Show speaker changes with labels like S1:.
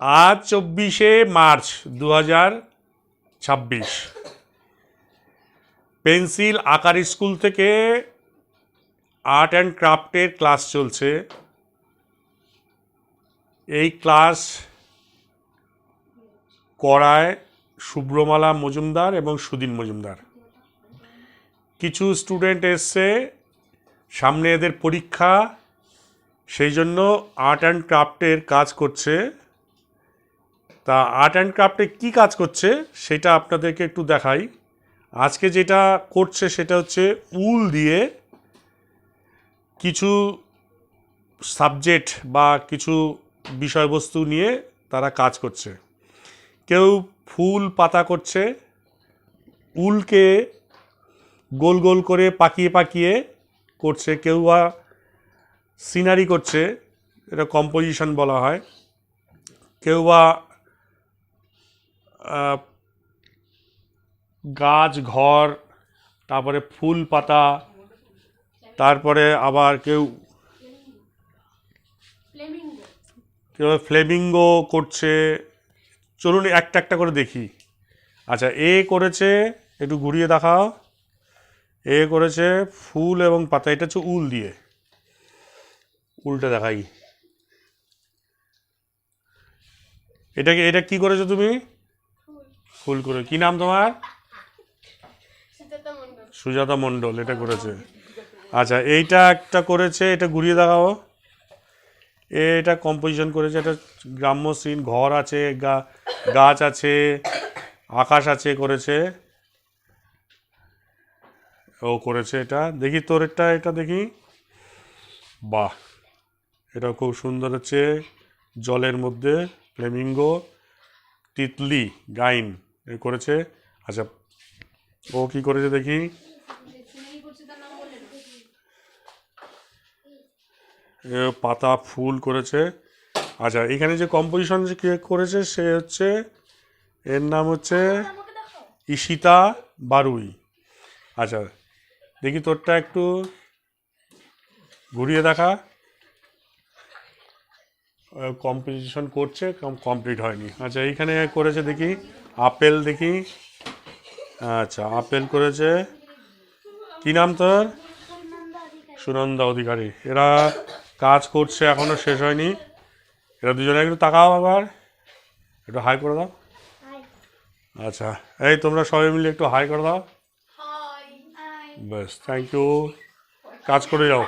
S1: আজ 24শে March 2026। Pencil আঁকার school থেকে আর্ট অ্যান্ড ক্রাফটের ক্লাস চলছে। এই ক্লাস করায় শুভ্রমালা মজুমদার এবং সুদিন মজুমদার। কিছু স্টুডেন্ট এসছে, সামনে এদের পরীক্ষা, সেই জন্য আর্ট অ্যান্ড ক্রাফটের কাজ করছে। তা আর্ট অ্যান্ড ক্রাফটে কী কাজ করছে সেটা আপনাদেরকে একটু দেখাই। আজকে যেটা করছে সেটা হচ্ছে উল দিয়ে কিছু সাবজেক্ট বা কিছু বিষয়বস্তু নিয়ে তারা কাজ করছে। কেউ ফুল পাতা করছে, উলকে গোল গোল করে পাকিয়ে পাকিয়ে করছে, কেউ বা সিনারি করছে, এটা কম্পোজিশন বলা হয়, কেউ বা গাছ ঘর, তারপরে ফুল পাতা, তারপরে আবার কেউ ফ্লেমিঙ্গো করছে। চলুন একটা একটা করে দেখি। আচ্ছা, এ করেছে, একটু ঘুরিয়ে দেখাও। এ করেছে ফুল এবং পাতা, এটা হচ্ছে উল দিয়ে। উলটা দেখাই। এটা কি করেছো তুমি? ফুল করে। কি নাম তোমার? সুজাতা মণ্ডল। এটা করেছে। আচ্ছা, এইটা একটা করেছে, এটা ঘুরিয়ে দেখাও। এটা কম্পোজিশন করেছে, এটা গ্রাম্য সিন, ঘর আছে, গাছ আছে, আকাশ আছে, করেছে। ও করেছে এটা। দেখি তোরেরটা, এটা দেখি। বাহ, এটা খুব সুন্দর হচ্ছে। জলের মধ্যে ফ্লেমিঙ্গো, তিতলি, গাইন এ করেছে। আচ্ছা, ও কি করেছে দেখি। পাতা ফুল করেছে। আচ্ছা, এখানে যে কম্পোজিশন যে করেছে সে হচ্ছে, এর নাম হচ্ছে ঈশিতা বারুই। আচ্ছা, দেখি তোরটা একটু ঘুরিয়ে দেখা। কম্পোজিশন করছে, কমপ্লিট হয়নি। আচ্ছা, এইখানে করেছে দেখি আপেল, দেখি। আচ্ছা, আপেল করেছে। কি নাম তোর? সুনন্দা অধিকারী। এরা কাজ করছে, এখনো শেষ হয়নি। এরা দুজনে একটু তাকাও, আবার একটু হাই করে দাও। আচ্ছা, এই তোমরা সবাই মিলে একটু হাই করে দাও। ব্যাস, থ্যাংক ইউ। কাজ করে যাও।